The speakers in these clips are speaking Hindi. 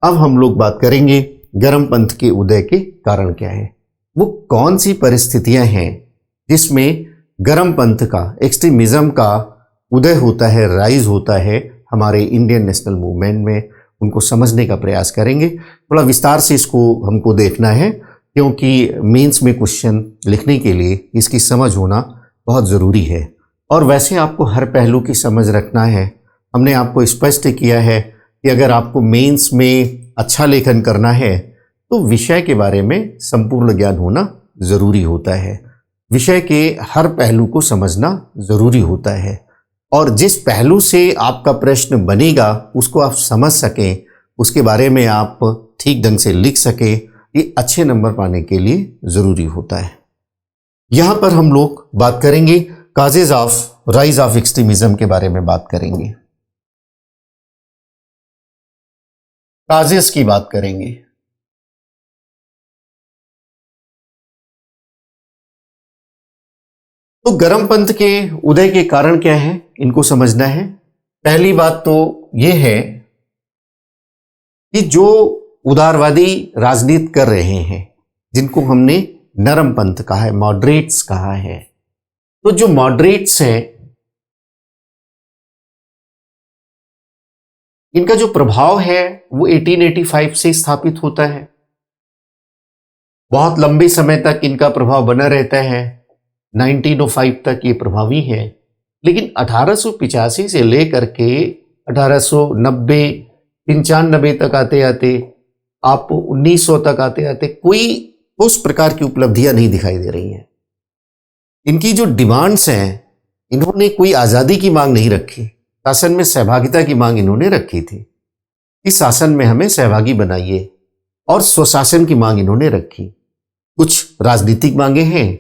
अब हम लोग बात करेंगे गर्म पंथ के उदय के कारण क्या है। वो कौन सी परिस्थितियां हैं जिसमें गर्म पंथ का, एक्सट्रीमिज्म का उदय होता है, राइज होता है हमारे इंडियन नेशनल मूवमेंट में, उनको समझने का प्रयास करेंगे। थोड़ा विस्तार से इसको हमको देखना है क्योंकि मेंस में क्वेश्चन लिखने के लिए इसकी समझ होना बहुत ज़रूरी है। और वैसे आपको हर पहलू की समझ रखना है। हमने आपको स्पष्ट किया है कि अगर आपको मेंस में अच्छा लेखन करना है तो विषय के बारे में संपूर्ण ज्ञान होना ज़रूरी होता है। विषय के हर पहलू को समझना ज़रूरी होता है और जिस पहलू से आपका प्रश्न बनेगा उसको आप समझ सकें, उसके बारे में आप ठीक ढंग से लिख सकें, ये अच्छे नंबर पाने के लिए ज़रूरी होता है। यहाँ पर हम लोग बात करेंगे causes of rise of extremism के बारे में बात करेंगे, काजेज की बात करेंगे। तो गर्म पंथ के उदय के कारण क्या है, इनको समझना है। पहली बात तो यह है कि जो उदारवादी राजनीति कर रहे हैं, जिनको हमने नरम पंथ कहा है, मॉडरेट्स कहा है, तो जो मॉडरेट्स हैं इनका जो प्रभाव है वो 1885 से स्थापित होता है। बहुत लंबे समय तक इनका प्रभाव बना रहता है, 1905 तक ये प्रभावी है। लेकिन 1885 से लेकर के 1890 95 तक आते आते आप 1900 तक आते आते कोई उस प्रकार की उपलब्धियां नहीं दिखाई दे रही हैं। इनकी जो डिमांड्स हैं, इन्होंने कोई आज़ादी की मांग नहीं रखी, शासन में सहभागिता की मांग इन्होंने रखी थी। इस शासन में हमें सहभागी बनाइए, और स्वशासन की मांग इन्होंने रखी। कुछ राजनीतिक मांगे हैं,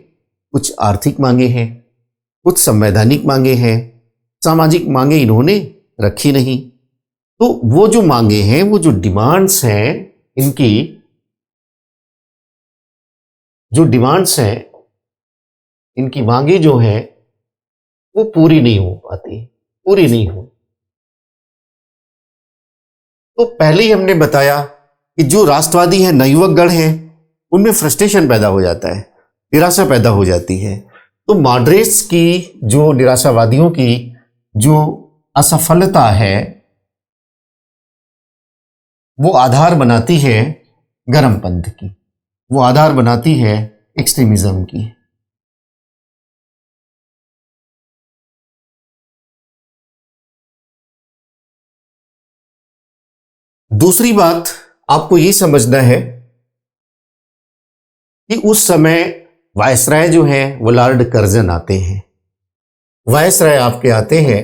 कुछ आर्थिक मांगे हैं, कुछ संवैधानिक मांगे हैं, सामाजिक मांगे इन्होंने रखी नहीं। तो वो जो मांगे हैं, वो जो डिमांड्स हैं, इनकी जो डिमांड्स हैं, इनकी मांगे जो हैं वो पूरी नहीं हो पाती, पूरी नहीं हो। तो पहले ही हमने बताया कि जो राष्ट्रवादी हैं, नवयुवक गण हैं, उनमें फ्रस्ट्रेशन पैदा हो जाता है, निराशा पैदा हो जाती है। तो मॉडरेट्स की, जो निराशावादियों की जो असफलता है, वो आधार बनाती है गर्म पंथ की, वो आधार बनाती है एक्सट्रीमिज्म की। दूसरी बात आपको ये समझना है कि उस समय वायसराय जो है वो लॉर्ड कर्जन आते हैं। वायसराय आपके आते हैं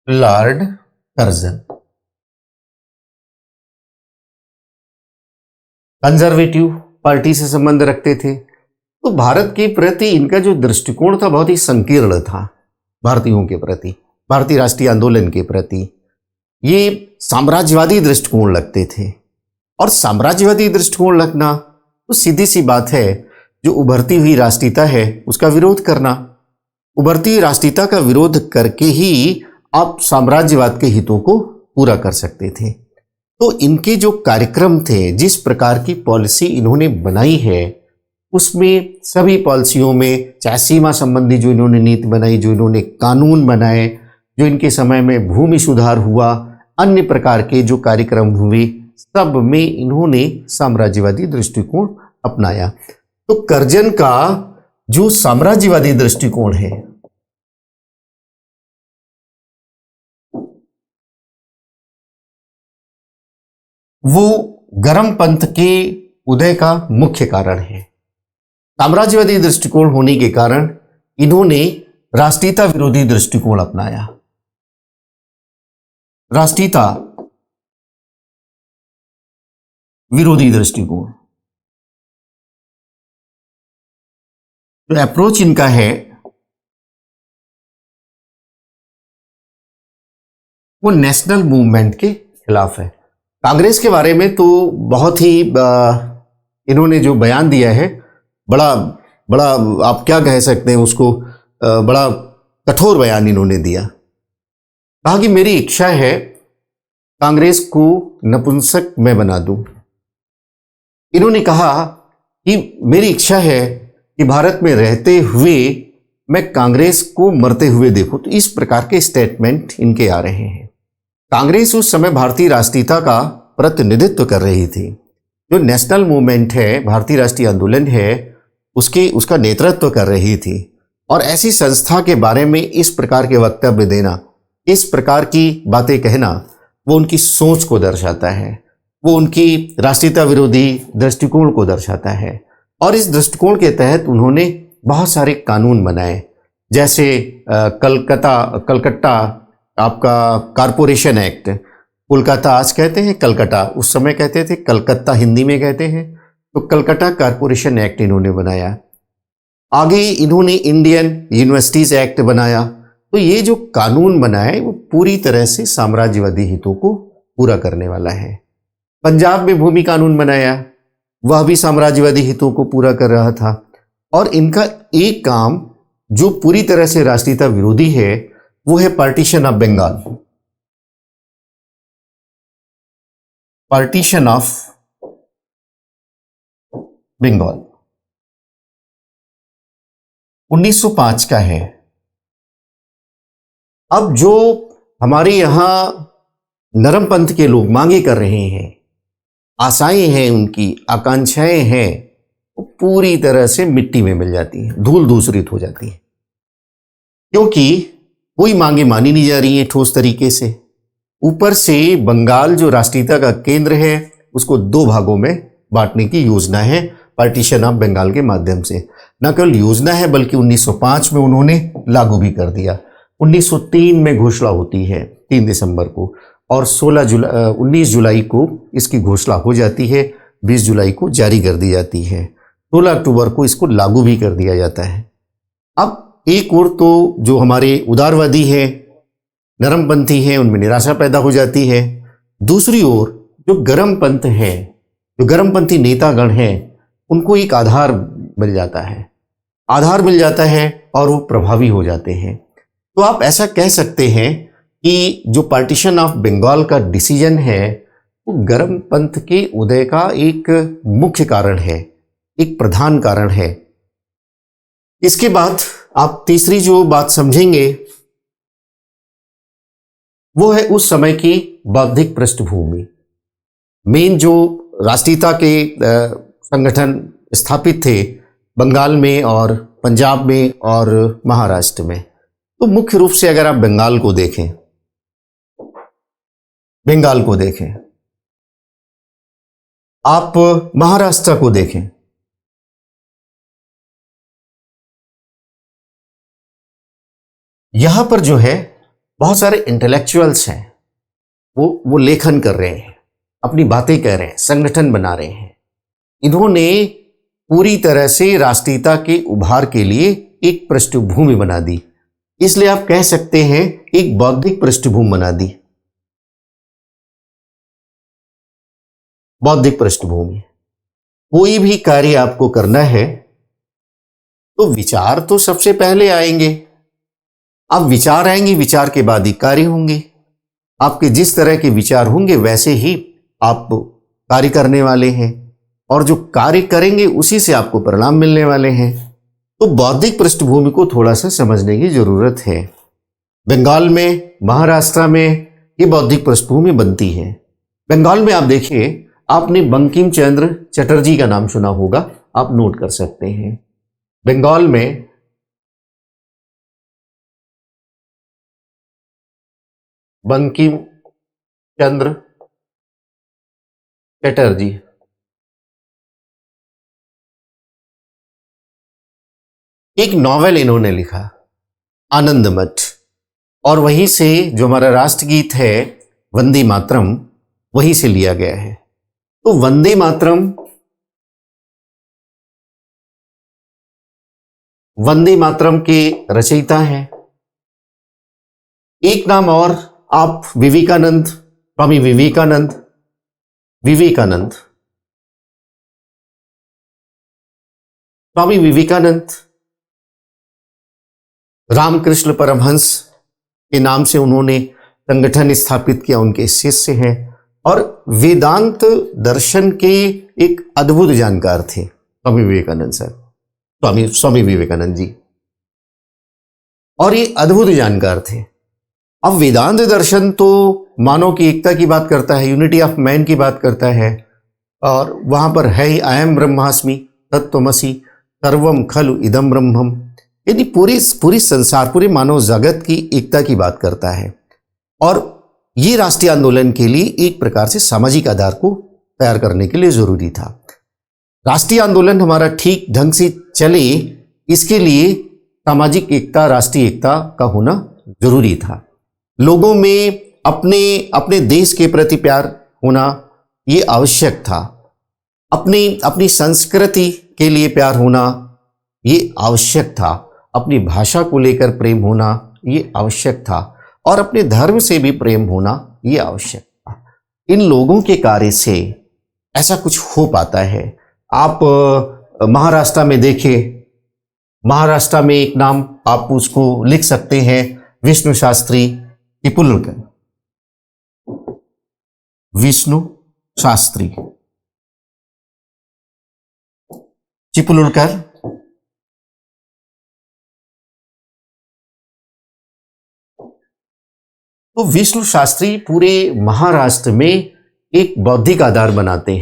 लॉर्ड कर्जन, कंजर्वेटिव पार्टी से संबंध रखते थे। तो भारत के प्रति इनका जो दृष्टिकोण था बहुत ही संकीर्ण था। भारतीयों के प्रति, भारतीय राष्ट्रीय आंदोलन के प्रति ये साम्राज्यवादी दृष्टिकोण लगते थे। और साम्राज्यवादी दृष्टिकोण लगना तो सीधी सी बात है, जो उभरती हुई राष्ट्रीयता है उसका विरोध करना। उभरती हुई राष्ट्रीयता का विरोध करके ही आप साम्राज्यवाद के हितों को पूरा कर सकते थे। तो इनके जो कार्यक्रम थे, जिस प्रकार की पॉलिसी इन्होंने बनाई है, उसमें सभी पॉलिसियों में, चाहे सीमा संबंधी जो इन्होंने नीति बनाई, जो इन्होंने कानून बनाए, जो इनके समय में भूमि सुधार हुआ, अन्य प्रकार के जो कार्यक्रम हुए, सब में इन्होंने साम्राज्यवादी दृष्टिकोण अपनाया। तो कर्जन का जो साम्राज्यवादी दृष्टिकोण है, वो गर्म पंथ के उदय का मुख्य कारण है। साम्राज्यवादी दृष्टिकोण होने के कारण इन्होंने राष्ट्रीयता विरोधी दृष्टिकोण अपनाया। राष्ट्रीयता विरोधी दृष्टिकोण, जो अप्रोच इनका है वो नेशनल मूवमेंट के खिलाफ है। कांग्रेस के बारे में तो बहुत ही इन्होंने जो बयान दिया है, बड़ा बड़ा आप क्या कह सकते हैं उसको, बड़ा कठोर बयान इन्होंने दिया। कहा कि मेरी इच्छा है कांग्रेस को नपुंसक मैं बना दूं। इन्होंने कहा कि मेरी इच्छा है कि भारत में रहते हुए मैं कांग्रेस को मरते हुए देखूं। तो इस प्रकार के स्टेटमेंट इनके आ रहे हैं। कांग्रेस उस समय भारतीय राष्ट्रीयता का प्रतिनिधित्व कर रही थी। जो नेशनल मूवमेंट है, भारतीय राष्ट्रीय आंदोलन है, उसका नेतृत्व कर रही थी। और ऐसी संस्था के बारे में इस प्रकार के वक्तव्य देना, इस प्रकार की बातें कहना, वो उनकी सोच को दर्शाता है, वो उनकी राष्ट्रीयता विरोधी दृष्टिकोण को दर्शाता है। और इस दृष्टिकोण के तहत उन्होंने बहुत सारे कानून बनाए, जैसे कलकत्ता आपका कारपोरेशन एक्ट। कोलकाता आज कहते हैं कलकत्ता, उस समय कहते थे कलकत्ता, हिंदी में कहते हैं। तो कलकत्ता कारपोरेशन एक्ट इन्होंने बनाया। आगे इन्होंने इंडियन यूनिवर्सिटीज एक्ट बनाया। तो ये जो कानून बनाए वो पूरी तरह से साम्राज्यवादी हितों को पूरा करने वाला है। पंजाब में भूमि कानून बनाया, वह भी साम्राज्यवादी हितों को पूरा कर रहा था। और इनका एक काम जो पूरी तरह से राष्ट्रीयता विरोधी है, वो है partition of Bengal. Partition of Bengal 1905 का है। अब जो हमारे यहां नरमपंथ के लोग मांगे कर रहे हैं, आशाएं हैं, उनकी आकांक्षाएं हैं, वो पूरी तरह से मिट्टी में मिल जाती हैं, धूल धूसरित हो जाती है, क्योंकि कोई मांगे मानी नहीं जा रही हैं ठोस तरीके से। ऊपर से बंगाल जो राष्ट्रीयता का केंद्र है, उसको दो भागों में बांटने की योजना है पार्टीशन ऑफ बंगाल के माध्यम से। न केवल योजना है, बल्कि 1905 में उन्होंने लागू भी कर दिया। 1903 में घोषणा होती है 3 दिसंबर को, और 19 जुलाई को इसकी घोषणा हो जाती है, 20 जुलाई को जारी कर दी जाती है, 16 अक्टूबर को इसको लागू भी कर दिया जाता है। अब एक और तो जो हमारे उदारवादी हैं, नरमपंथी हैं, उनमें निराशा पैदा हो जाती है। दूसरी ओर जो गर्मपंथ हैं, जो गर्मपंथी नेतागण हैं, उनको एक आधार मिल जाता है, आधार मिल जाता है और वो प्रभावी हो जाते हैं। तो आप ऐसा कह सकते हैं कि जो पार्टीशन ऑफ बंगाल का डिसीजन है, वो गर्मपंथ के उदय का एक मुख्य कारण है, एक प्रधान कारण है। इसके बाद आप तीसरी जो बात समझेंगे, वो है उस समय की बौद्धिक पृष्ठभूमि। मेन जो राष्ट्रीयता के संगठन स्थापित थे बंगाल में और पंजाब में और महाराष्ट्र में। तो मुख्य रूप से अगर आप बंगाल को देखें, आप महाराष्ट्र को देखें, यहां पर जो है बहुत सारे इंटेलेक्चुअल्स हैं, वो लेखन कर रहे हैं, अपनी बातें कह रहे हैं, संगठन बना रहे हैं। इन्होंने पूरी तरह से राष्ट्रीयता के उभार के लिए एक पृष्ठभूमि बना दी। इसलिए आप कह सकते हैं एक बौद्धिक पृष्ठभूमि बना दी। बौद्धिक पृष्ठभूमि, कोई भी कार्य आपको करना है तो विचार तो सबसे पहले आएंगे। अब विचार आएंगे, विचार के बाद ही कार्य होंगे। आपके जिस तरह के विचार होंगे वैसे ही आप कार्य करने वाले हैं, और जो कार्य करेंगे उसी से आपको परिणाम मिलने वाले हैं। तो बौद्धिक पृष्ठभूमि को थोड़ा सा समझने की जरूरत है। बंगाल में, महाराष्ट्र में ये बौद्धिक पृष्ठभूमि बनती है। बंगाल में आप देखिए, आपने बंकिम चंद्र चटर्जी का नाम सुना होगा, आप नोट कर सकते हैं। बंगाल में बंकिम चंद्र चटर्जी, एक नॉवेल इन्होंने लिखा आनंद मठ, और वहीं से जो हमारा राष्ट्रगीत है वंदे मातरम, वहीं से लिया गया है। तो वंदे मातरम, वंदे मातरम के रचयिता हैं। एक नाम और, आप विवेकानंद, स्वामी विवेकानंद, स्वामी विवेकानंद रामकृष्ण परमहंस के नाम से उन्होंने संगठन स्थापित किया उनके शिष्य हैं और वेदांत दर्शन के एक अद्भुत जानकार थे स्वामी विवेकानंद सर, स्वामी विवेकानंद जी। और ये अद्भुत जानकार थे। अब वेदांत दर्शन तो मानव की एकता की बात करता है, यूनिटी ऑफ मैन की बात करता है, और वहां पर है ही अयम ब्रह्मास्मि तत्त्वमसि सर्वम खलु इदम ब्रह्मम, यानी पूरी संसार, पूरे मानव जगत की एकता की बात करता है। और ये राष्ट्रीय आंदोलन के लिए एक प्रकार से सामाजिक आधार को तैयार करने के लिए जरूरी था। राष्ट्रीय आंदोलन हमारा ठीक ढंग से चले, इसके लिए सामाजिक एकता, राष्ट्रीय एकता का होना जरूरी था। लोगों में अपने देश के प्रति प्यार होना ये आवश्यक था। अपनी संस्कृति के लिए प्यार होना ये आवश्यक था। अपनी भाषा को लेकर प्रेम होना ये आवश्यक था, और अपने धर्म से भी प्रेम होना ये आवश्यक था। इन लोगों के कार्य से ऐसा कुछ हो पाता है। आप महाराष्ट्र में देखिए, महाराष्ट्र में एक नाम आप उसको लिख सकते हैं, विष्णु शास्त्री चिपलुलकर। विष्णु शास्त्री चिपलुलकर तो विष्णु शास्त्री पूरे महाराष्ट्र में एक बौद्धिक आधार बनाते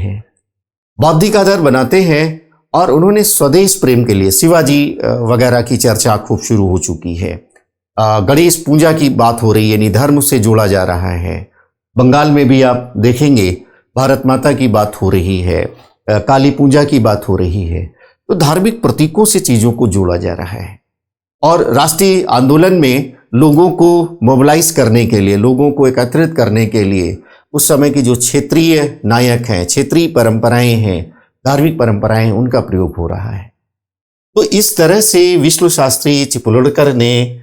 हैं, और उन्होंने स्वदेश प्रेम के लिए शिवाजी वगैरह की चर्चा खूब शुरू हो चुकी है। गणेश पूजा की बात हो रही है, यानी धर्म से जोड़ा जा रहा है। बंगाल में भी आप देखेंगे भारत माता की बात हो रही है, काली पूजा की बात हो रही है। तो धार्मिक प्रतीकों से चीजों को जोड़ा जा रहा है। और राष्ट्रीय आंदोलन में लोगों को मोबिलाइज करने के लिए, लोगों को एकत्रित करने के लिए उस समय की जो क्षेत्रीय नायक हैं, क्षेत्रीय परंपराएं हैं, धार्मिक परंपराएं, उनका प्रयोग हो रहा है। तो इस तरह से विष्णु शास्त्री चिपलुलकर ने,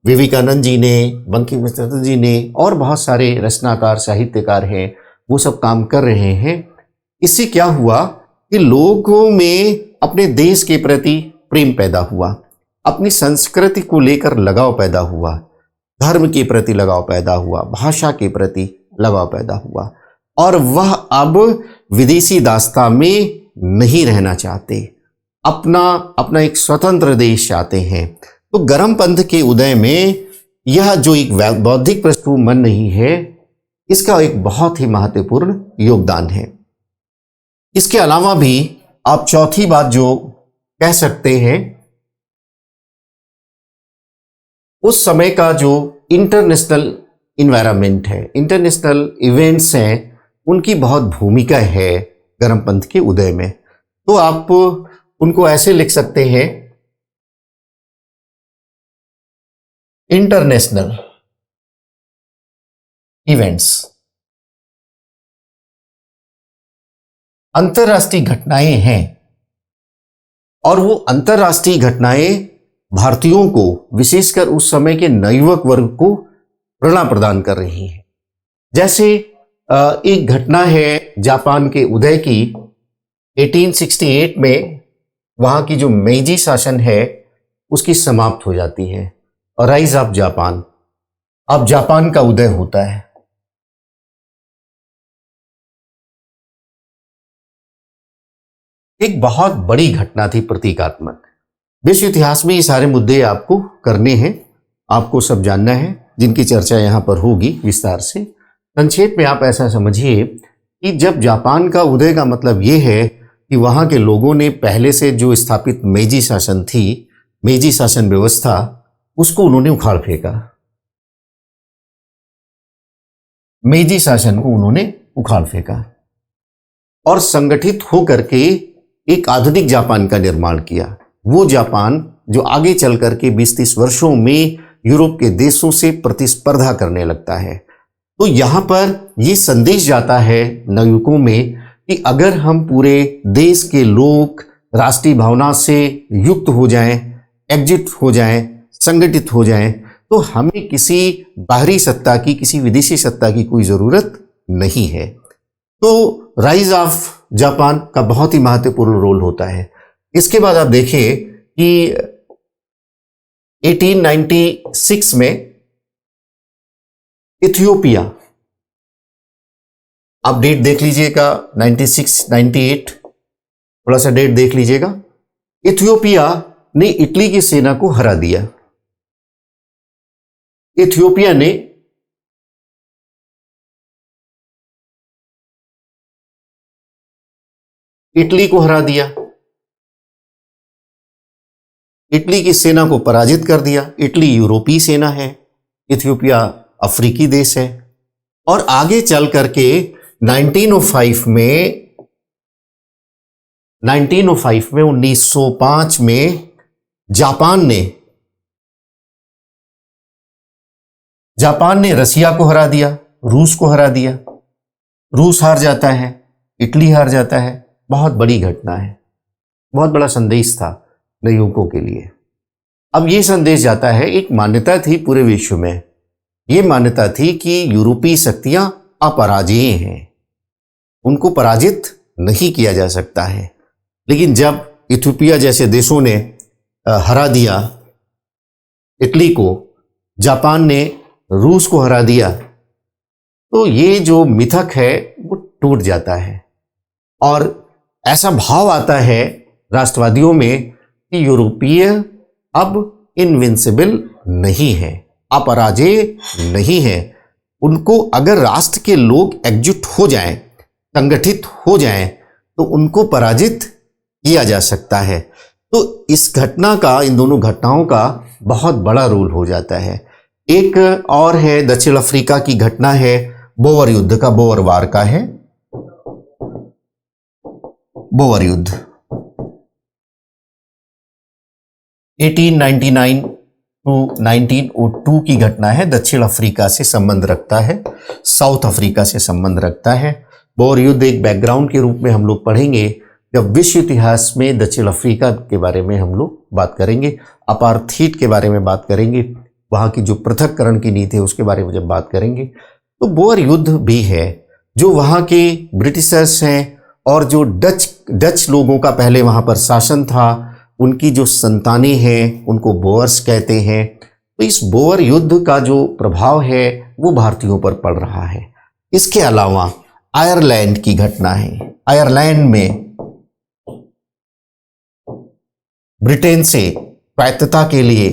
विवेकानंद जी ने, बंकिम चंद्र जी ने, और बहुत सारे रचनाकार, साहित्यकार हैं, वो सब काम कर रहे हैं। इससे क्या हुआ कि लोगों में अपने देश के प्रति प्रेम पैदा हुआ, अपनी संस्कृति को लेकर लगाव पैदा हुआ, धर्म के प्रति लगाव पैदा हुआ, भाषा के प्रति लगाव पैदा हुआ, और वह अब विदेशी दास्तां में नहीं रहना चाहते, अपना एक स्वतंत्र देश चाहते हैं। तो गर्मपंथ के उदय में यह जो एक बौद्धिक पृष्ठभूमि बन रही है, इसका एक बहुत ही महत्वपूर्ण योगदान है। इसके अलावा भी आप चौथी बात जो कह सकते हैं, उस समय का जो इंटरनेशनल इन्वायरमेंट है, इंटरनेशनल इवेंट्स हैं, उनकी बहुत भूमिका है गर्मपंथ के उदय में। तो आप उनको ऐसे लिख सकते हैं, इंटरनेशनल इवेंट्स, अंतरराष्ट्रीय घटनाएं हैं, और वो अंतरराष्ट्रीय घटनाएं भारतीयों को, विशेषकर उस समय के नवयुवक वर्ग को प्रेरणा प्रदान कर रही हैं। जैसे एक घटना है जापान के उदय की, 1868 में वहां की जो मेइजी शासन है उसकी समाप्त हो जाती है, और राइज ऑफ जापान, अब जापान का उदय होता है। एक बहुत बड़ी घटना थी, प्रतीकात्मक। विश्व इतिहास में ये सारे मुद्दे आपको करने हैं, आपको सब जानना है, जिनकी चर्चा यहां पर होगी विस्तार से। संक्षेप में आप ऐसा समझिए कि जब जापान का उदय का मतलब ये है कि वहां के लोगों ने पहले से जो स्थापित मेइजी शासन थी, मेइजी शासन व्यवस्था, उसको उन्होंने उखाड़ फेंका। मेइजी शासन को उन्होंने उखाड़ फेंका और संगठित होकर के एक आधुनिक जापान का निर्माण किया। वो जापान जो आगे चल करके 20-30 वर्षों में यूरोप के देशों से प्रतिस्पर्धा करने लगता है। तो यहां पर ये संदेश जाता है नवयुवकों में कि अगर हम पूरे देश के लोग राष्ट्रीय भावना से युक्त हो जाएं, एकजुट हो जाएं, संगठित हो जाएं, तो हमें किसी बाहरी सत्ता की, किसी विदेशी सत्ता की कोई जरूरत नहीं है। तो राइज ऑफ जापान का बहुत ही महत्वपूर्ण रोल होता है। इसके बाद आप देखिए कि 1896 में इथियोपिया, आप डेट देख लीजिएगा 96, 98, थोड़ा सा डेट देख लीजिएगा। इथियोपिया ने इटली की सेना को हरा दिया। इथियोपिया ने इटली को हरा दिया, इटली की सेना को पराजित कर दिया। इटली यूरोपीय सेना है, इथियोपिया अफ्रीकी देश है। और आगे चल करके 1905 में 1905 में जापान ने रसिया को हरा दिया, रूस को हरा दिया। रूस हार जाता है, इटली हार जाता है। बहुत बड़ी घटना है, बहुत बड़ा संदेश था नवयुवकों के लिए। अब यह संदेश जाता है, एक मान्यता थी पूरे विश्व में, यह मान्यता थी कि यूरोपीय शक्तियां अपराजेय हैं, उनको पराजित नहीं किया जा सकता है। लेकिन जब इथियोपिया जैसे देशों ने हरा दिया इटली को, जापान ने रूस को हरा दिया, तो ये जो मिथक है वो टूट जाता है। और ऐसा भाव आता है राष्ट्रवादियों में कि यूरोपीय अब इनविंसिबल नहीं है, अपराजेय नहीं है। उनको अगर राष्ट्र के लोग एकजुट हो जाएं, संगठित हो जाएं, तो उनको पराजित किया जा सकता है। तो इस घटना का, इन दोनों घटनाओं का बहुत बड़ा रोल हो जाता है। एक और है दक्षिण अफ्रीका की घटना है, बोअर युद्ध का, बोअर वार का है, बोअर युद्ध 1899 टू 1902 की घटना है। दक्षिण अफ्रीका से संबंध रखता है, साउथ अफ्रीका से संबंध रखता है। बोअर युद्ध एक बैकग्राउंड के रूप में हम लोग पढ़ेंगे जब विश्व इतिहास में दक्षिण अफ्रीका के बारे में हम लोग बात करेंगे, अपार्थीड के बारे में बात करेंगे, वहाँ की जो पृथक्करण की नीति है उसके बारे में जब बात करेंगे। तो बोअर युद्ध भी है, जो वहाँ के ब्रिटिशर्स हैं और जो डच लोगों का पहले वहाँ पर शासन था, उनकी जो संतानें हैं उनको बोअर्स कहते हैं। तो इस बोअर युद्ध का जो प्रभाव है वो भारतीयों पर पड़ रहा है। इसके अलावा आयरलैंड की घटना है। आयरलैंड में ब्रिटेन से स्वायत्तता के लिए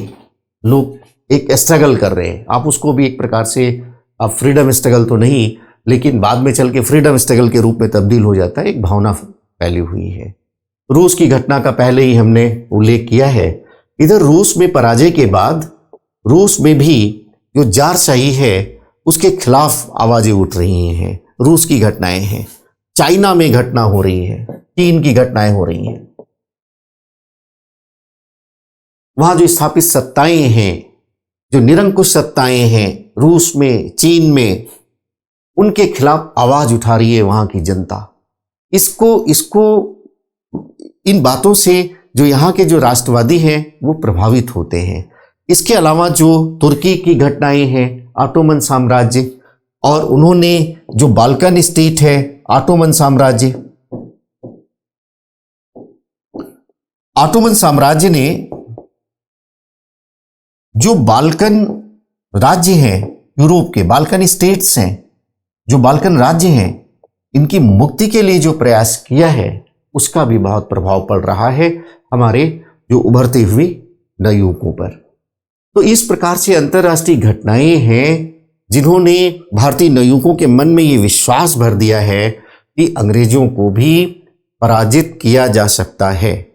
लोग एक स्ट्रगल कर रहे हैं। आप उसको भी एक प्रकार से, अब फ्रीडम स्ट्रगल तो नहीं, लेकिन बाद में चल के फ्रीडम स्ट्रगल के रूप में तब्दील हो जाता है, एक भावना फैली हुई है। रूस की घटना का पहले ही हमने उल्लेख किया है। इधर रूस में पराजय के बाद रूस में भी जो जारशाही है उसके खिलाफ आवाजें उठ रही हैं। रूस की घटनाएं हैं, चाइना में घटना हो रही है, चीन की घटनाएं हो रही हैं। वहां जो स्थापित सत्ताएं हैं, जो निरंकुश सत्ताएं हैं रूस में, चीन में, उनके खिलाफ आवाज उठा रही है वहां की जनता। इसको इन बातों से जो यहाँ के जो राष्ट्रवादी हैं वो प्रभावित होते हैं। इसके अलावा जो तुर्की की घटनाएं हैं, ऑटोमन साम्राज्य, और उन्होंने जो बाल्कन स्टेट है, ऑटोमन साम्राज्य, ऑटोमन साम्राज्य ने जो बाल्कन राज्य हैं, यूरोप के बाल्कन स्टेट्स हैं, जो बाल्कन राज्य हैं, इनकी मुक्ति के लिए जो प्रयास किया है उसका भी बहुत प्रभाव पड़ रहा है हमारे जो उभरते हुए नवयुवकों पर। तो इस प्रकार से अंतर्राष्ट्रीय घटनाएं हैं जिन्होंने भारतीय नवयुवकों के मन में ये विश्वास भर दिया है कि अंग्रेजों को भी पराजित किया जा सकता है।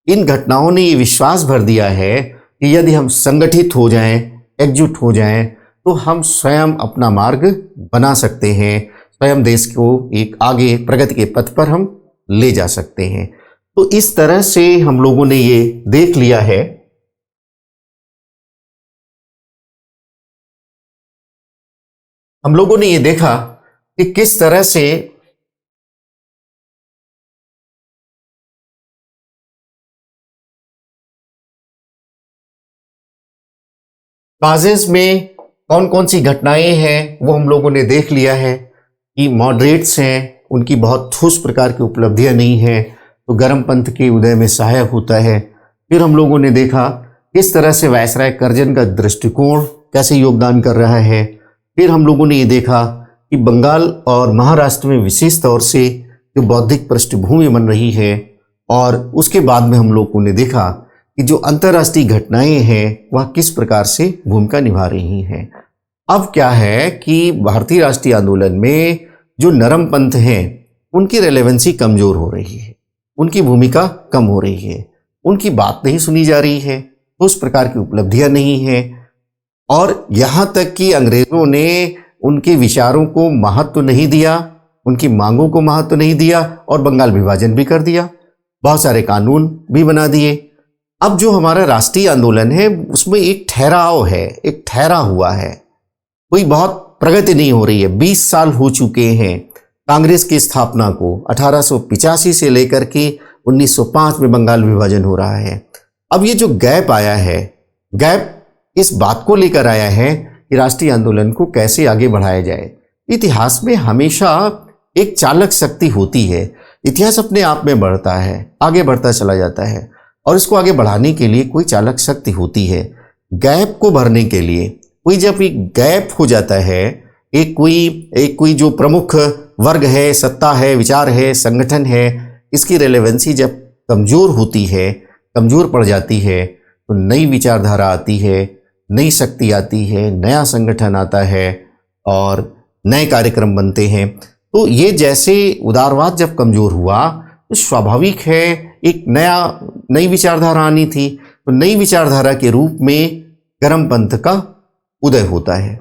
इन घटनाओं ने ये विश्वास भर दिया है कि यदि हम संगठित हो जाएं, एकजुट हो जाएं, तो हम स्वयं अपना मार्ग बना सकते हैं, स्वयं देश को एक आगे प्रगति के पथ पर हम ले जा सकते हैं। तो इस तरह से हम लोगों ने ये देख लिया है हम लोगों ने ये देखा कि किस तरह से काजेस में कौन कौन सी घटनाएं हैं वो हम लोगों ने देख लिया है कि मॉडरेट्स हैं, उनकी बहुत ठोस प्रकार की उपलब्धियां नहीं हैं, तो गर्मपंथ के उदय में सहायक होता है। फिर हम लोगों ने देखा किस तरह से वायसराय कर्जन का दृष्टिकोण कैसे योगदान कर रहा है। फिर हम लोगों ने ये देखा कि बंगाल और महाराष्ट्र में विशेष तौर से जो बौद्धिक पृष्ठभूमि बन रही है, और उसके बाद में हम लोगों ने देखा कि जो अंतर्राष्ट्रीय घटनाएं हैं वह किस प्रकार से भूमिका निभा रही हैं। अब क्या है कि भारतीय राष्ट्रीय आंदोलन में जो नरम पंथ हैं उनकी रेलेवेंसी कमज़ोर हो रही है, उनकी भूमिका कम हो रही है, उनकी बात नहीं सुनी जा रही है, उस प्रकार की उपलब्धियां नहीं हैं, और यहाँ तक कि अंग्रेज़ों ने उनके विचारों को महत्व नहीं दिया, उनकी मांगों को महत्व नहीं दिया, और बंगाल विभाजन भी कर दिया, बहुत सारे कानून भी बना दिए। अब जो हमारा राष्ट्रीय आंदोलन है उसमें एक ठहराव है, एक ठहरा हुआ है, कोई बहुत प्रगति नहीं हो रही है। 20 साल हो चुके हैं कांग्रेस की स्थापना को, 1885 से लेकर के 1905 में बंगाल विभाजन हो रहा है। अब ये जो गैप आया है, गैप इस बात को लेकर आया है कि राष्ट्रीय आंदोलन को कैसे आगे बढ़ाया जाए। इतिहास में हमेशा एक चालक शक्ति होती है, इतिहास अपने आप में बढ़ता है, आगे बढ़ता चला जाता है, और इसको आगे बढ़ाने के लिए कोई चालक शक्ति होती है। गैप को भरने के लिए कोई जब एक गैप हो जाता है, एक कोई जो प्रमुख वर्ग है, सत्ता है, विचार है, संगठन है, इसकी रेलेवेंसी जब कमज़ोर होती है, कमज़ोर पड़ जाती है, तो नई विचारधारा आती है, नई शक्ति आती है, नया संगठन आता है और नए कार्यक्रम बनते हैं। तो ये जैसे उदारवाद जब कमज़ोर हुआ तो स्वाभाविक है एक नई विचारधारा आनी थी, तो नई विचारधारा के रूप में गरम पंथ का उदय होता है।